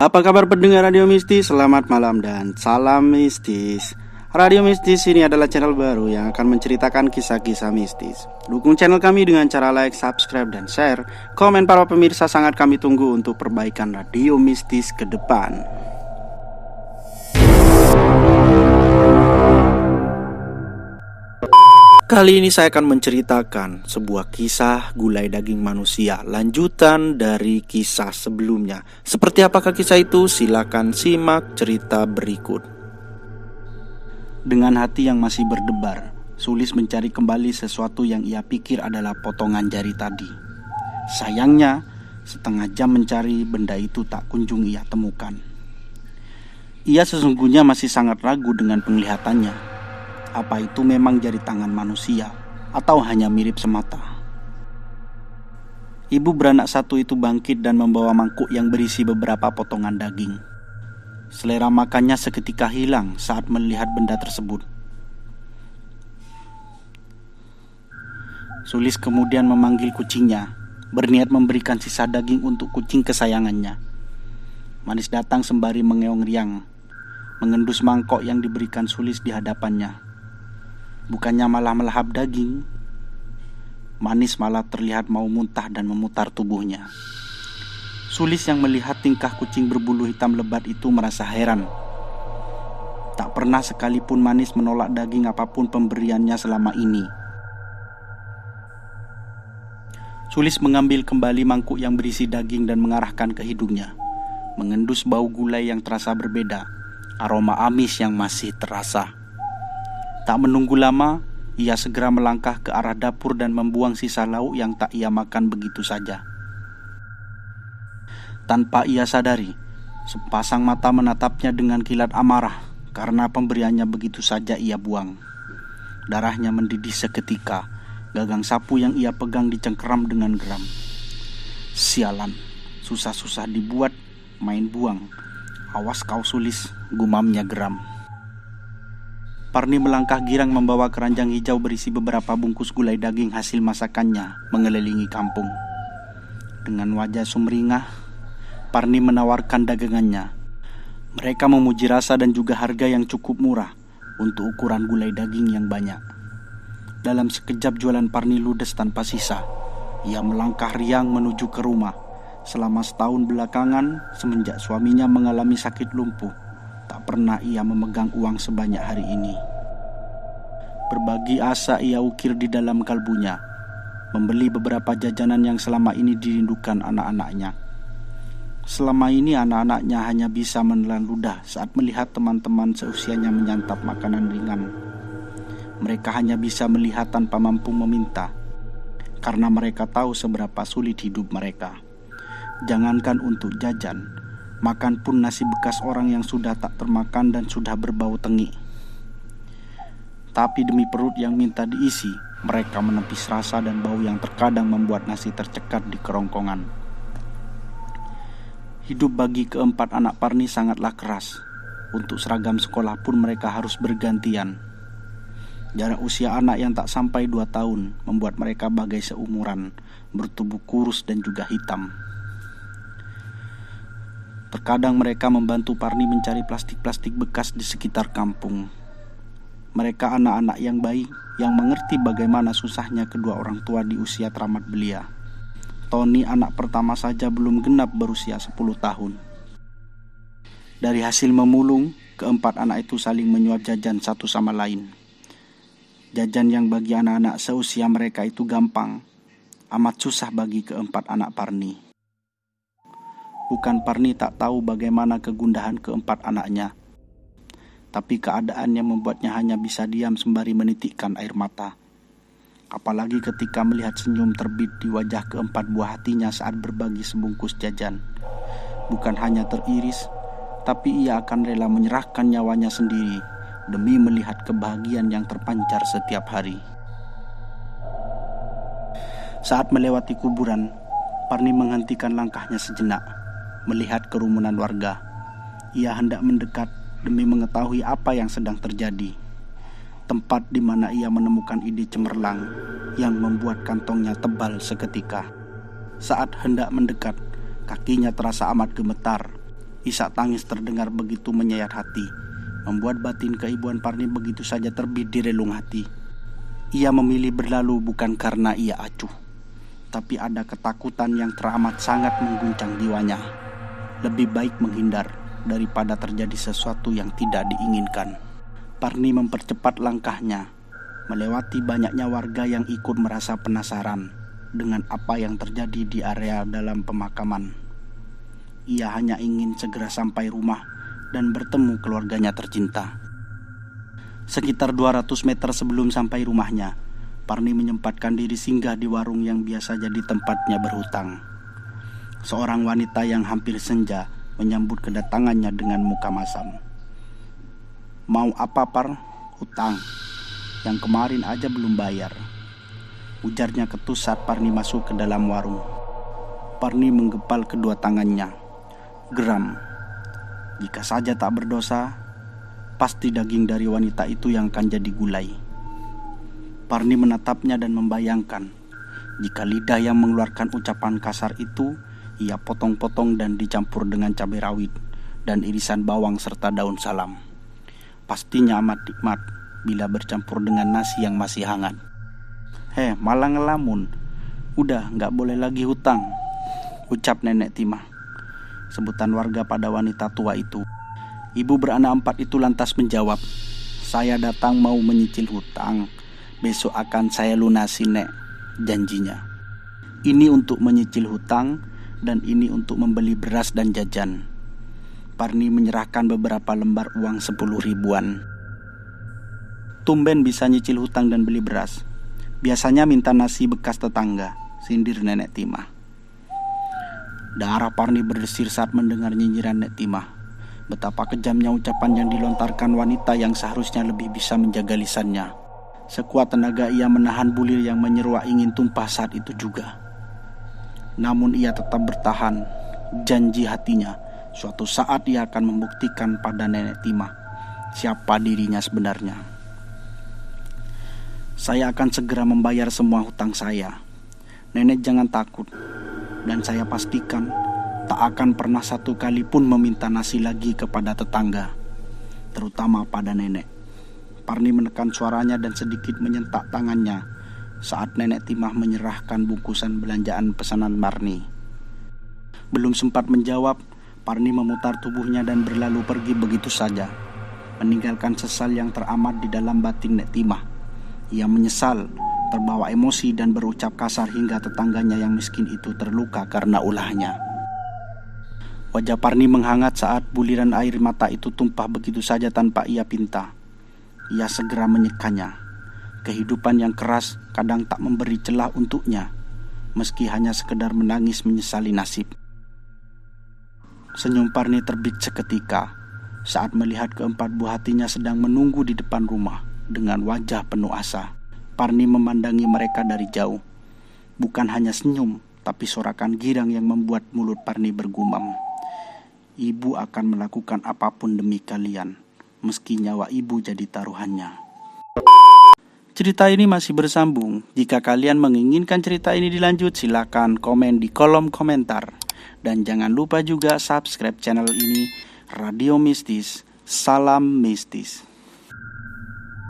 Apa kabar pendengar Radio Mistis? Selamat malam dan salam mistis. Radio Mistis ini adalah channel baru yang akan menceritakan kisah-kisah mistis. Dukung channel kami dengan cara like, subscribe, dan share. Komen para pemirsa sangat kami tunggu untuk perbaikan Radio Mistis ke depan. Kali ini saya akan menceritakan sebuah kisah gulai daging manusia, lanjutan dari kisah sebelumnya. Seperti apakah kisah itu? Silakan simak cerita berikut. Dengan hati yang masih berdebar, Sulis mencari kembali sesuatu yang ia pikir adalah potongan jari tadi. Sayangnya, setengah jam mencari benda itu tak kunjung ia temukan. Ia sesungguhnya masih sangat ragu dengan penglihatannya. Apa itu memang jari tangan manusia atau hanya mirip semata? Ibu beranak satu itu bangkit dan membawa mangkuk yang berisi beberapa potongan daging. Selera makannya seketika hilang saat melihat benda tersebut. Sulis kemudian memanggil kucingnya, berniat memberikan sisa daging untuk kucing kesayangannya. Manis datang sembari mengeong riang, mengendus mangkok yang diberikan Sulis di hadapannya. Bukannya malah melahap daging, Manis malah terlihat mau muntah dan memutar tubuhnya. Sulis yang melihat tingkah kucing berbulu hitam lebat itu merasa heran. Tak pernah sekalipun Manis menolak daging apapun pemberiannya selama ini. Sulis mengambil kembali mangkuk yang berisi daging dan mengarahkan ke hidungnya, mengendus bau gulai yang terasa berbeda, aroma amis yang masih terasa. Tak menunggu lama, ia segera melangkah ke arah dapur dan membuang sisa lauk yang tak ia makan begitu saja. Tanpa ia sadari, sepasang mata menatapnya dengan kilat amarah karena pemberiannya begitu saja ia buang. Darahnya mendidih seketika, gagang sapu yang ia pegang dicengkeram dengan geram. Sialan, susah-susah dibuat, main buang. Awas kau Sulis, gumamnya geram. Parni melangkah girang membawa keranjang hijau berisi beberapa bungkus gulai daging hasil masakannya mengelilingi kampung. Dengan wajah sumringah, Parni menawarkan dagangannya. Mereka memuji rasa dan juga harga yang cukup murah untuk ukuran gulai daging yang banyak. Dalam sekejap jualan Parni ludes tanpa sisa. Ia melangkah riang menuju ke rumah. Selama setahun belakangan, semenjak suaminya mengalami sakit lumpuh, tak pernah ia memegang uang sebanyak hari ini. Berbagi asa ia ukir di dalam kalbunya, membeli beberapa jajanan yang selama ini dirindukan anak-anaknya. Selama ini anak-anaknya hanya bisa menelan ludah saat melihat teman-teman seusianya menyantap makanan ringan. Mereka hanya bisa melihat tanpa mampu meminta, karena mereka tahu seberapa sulit hidup mereka. Jangankan untuk jajan, makan pun nasi bekas orang yang sudah tak termakan dan sudah berbau tengik. Tapi demi perut yang minta diisi, mereka menepis rasa dan bau yang terkadang membuat nasi tercekat di kerongkongan. Hidup bagi keempat anak Parni sangatlah keras. Untuk seragam sekolah pun mereka harus bergantian. Jarak usia anak yang tak sampai 2 tahun membuat mereka bagai seumuran, bertubuh kurus dan juga hitam. Terkadang mereka membantu Parni mencari plastik-plastik bekas di sekitar kampung. Mereka anak-anak yang baik, yang mengerti bagaimana susahnya kedua orang tua di usia teramat belia. Tony anak pertama saja belum genap berusia 10 tahun. Dari hasil memulung, keempat anak itu saling menyuap jajan satu sama lain. Jajan yang bagi anak-anak seusia mereka itu gampang, amat susah bagi keempat anak Parni. Bukan Parni tak tahu bagaimana kegundahan keempat anaknya, tapi keadaannya membuatnya hanya bisa diam sembari menitikkan air mata. Apalagi ketika melihat senyum terbit di wajah keempat buah hatinya saat berbagi sebungkus jajan. Bukan hanya teriris, tapi ia akan rela menyerahkan nyawanya sendiri demi melihat kebahagiaan yang terpancar setiap hari. Saat melewati kuburan, Parni menghentikan langkahnya sejenak, melihat kerumunan warga. Ia hendak mendekat demi mengetahui apa yang sedang terjadi. Tempat di mana ia menemukan ide cemerlang yang membuat kantongnya tebal seketika. Saat hendak mendekat, kakinya terasa amat gemetar. Isak tangis terdengar begitu menyayat hati, membuat batin keibuan Parni begitu saja terbit di relung hati. Ia memilih berlalu bukan karena ia acuh, tapi ada ketakutan yang teramat sangat mengguncang jiwanya. Lebih baik menghindar daripada terjadi sesuatu yang tidak diinginkan. Parni mempercepat langkahnya, melewati banyaknya warga yang ikut merasa penasaran dengan apa yang terjadi di area dalam pemakaman. Ia hanya ingin segera sampai rumah dan bertemu keluarganya tercinta. Sekitar 200 meter sebelum sampai rumahnya, Parni menyempatkan diri singgah di warung yang biasa jadi tempatnya berhutang. Seorang wanita yang hampir senja menyambut kedatangannya dengan muka masam. "Mau apa, Par?" "Hutang. Yang kemarin aja belum bayar," ujarnya ketus saat Parni masuk ke dalam warung. Parni menggepal kedua tangannya. Geram. Jika saja tak berdosa, pasti daging dari wanita itu yang akan jadi gulai. Parni menatapnya dan membayangkan jika lidah yang mengeluarkan ucapan kasar itu ia potong-potong dan dicampur dengan cabai rawit dan irisan bawang serta daun salam. Pastinya amat nikmat bila bercampur dengan nasi yang masih hangat. Malah ngelamun. "Udah gak boleh lagi hutang," ucap Nenek Timah, sebutan warga pada wanita tua itu. Ibu beranak 4 itu lantas menjawab, "Saya datang mau menyicil hutang. Besok akan saya lunasi, Nek," janjinya. "Ini untuk menyicil hutang dan ini untuk membeli beras dan jajan." Parni menyerahkan beberapa lembar uang 10 ribuan. "Tumben bisa nyicil hutang dan beli beras. Biasanya minta nasi bekas tetangga," sindir Nenek Timah. Darah Parni berdesir saat mendengar nyinyiran Nenek Timah. Betapa kejamnya ucapan yang dilontarkan wanita yang seharusnya lebih bisa menjaga lisannya. Sekuat tenaga ia menahan bulir yang menyeruak ingin tumpah saat itu juga. Namun ia tetap bertahan. Janji hatinya, suatu saat ia akan membuktikan pada Nenek Timah siapa dirinya sebenarnya. "Saya akan segera membayar semua hutang saya. Nenek jangan takut. Dan saya pastikan tak akan pernah satu kali pun meminta nasi lagi kepada tetangga, terutama pada nenek." Parni menekan suaranya dan sedikit menyentak tangannya saat Nenek Timah menyerahkan bungkusan belanjaan pesanan Parni. Belum sempat menjawab, Parni memutar tubuhnya dan berlalu pergi begitu saja, meninggalkan sesal yang teramat di dalam batin Nenek Timah. Ia menyesal, terbawa emosi dan berucap kasar hingga tetangganya yang miskin itu terluka karena ulahnya. Wajah Parni menghangat saat buliran air mata itu tumpah begitu saja tanpa ia pinta. Ia segera menyekanya. Kehidupan yang keras kadang tak memberi celah untuknya, meski hanya sekedar menangis menyesali nasib. Senyum Parni terbit seketika saat melihat keempat buah hatinya sedang menunggu di depan rumah dengan wajah penuh asa. Parni memandangi mereka dari jauh. Bukan hanya senyum, tapi sorakan girang yang membuat mulut Parni bergumam. "Ibu akan melakukan apapun demi kalian, meski nyawa ibu jadi taruhannya." Cerita ini masih bersambung. Jika kalian menginginkan cerita ini dilanjut, silakan komen di kolom komentar. Dan jangan lupa juga subscribe channel ini, Radio Mistis. Salam mistis.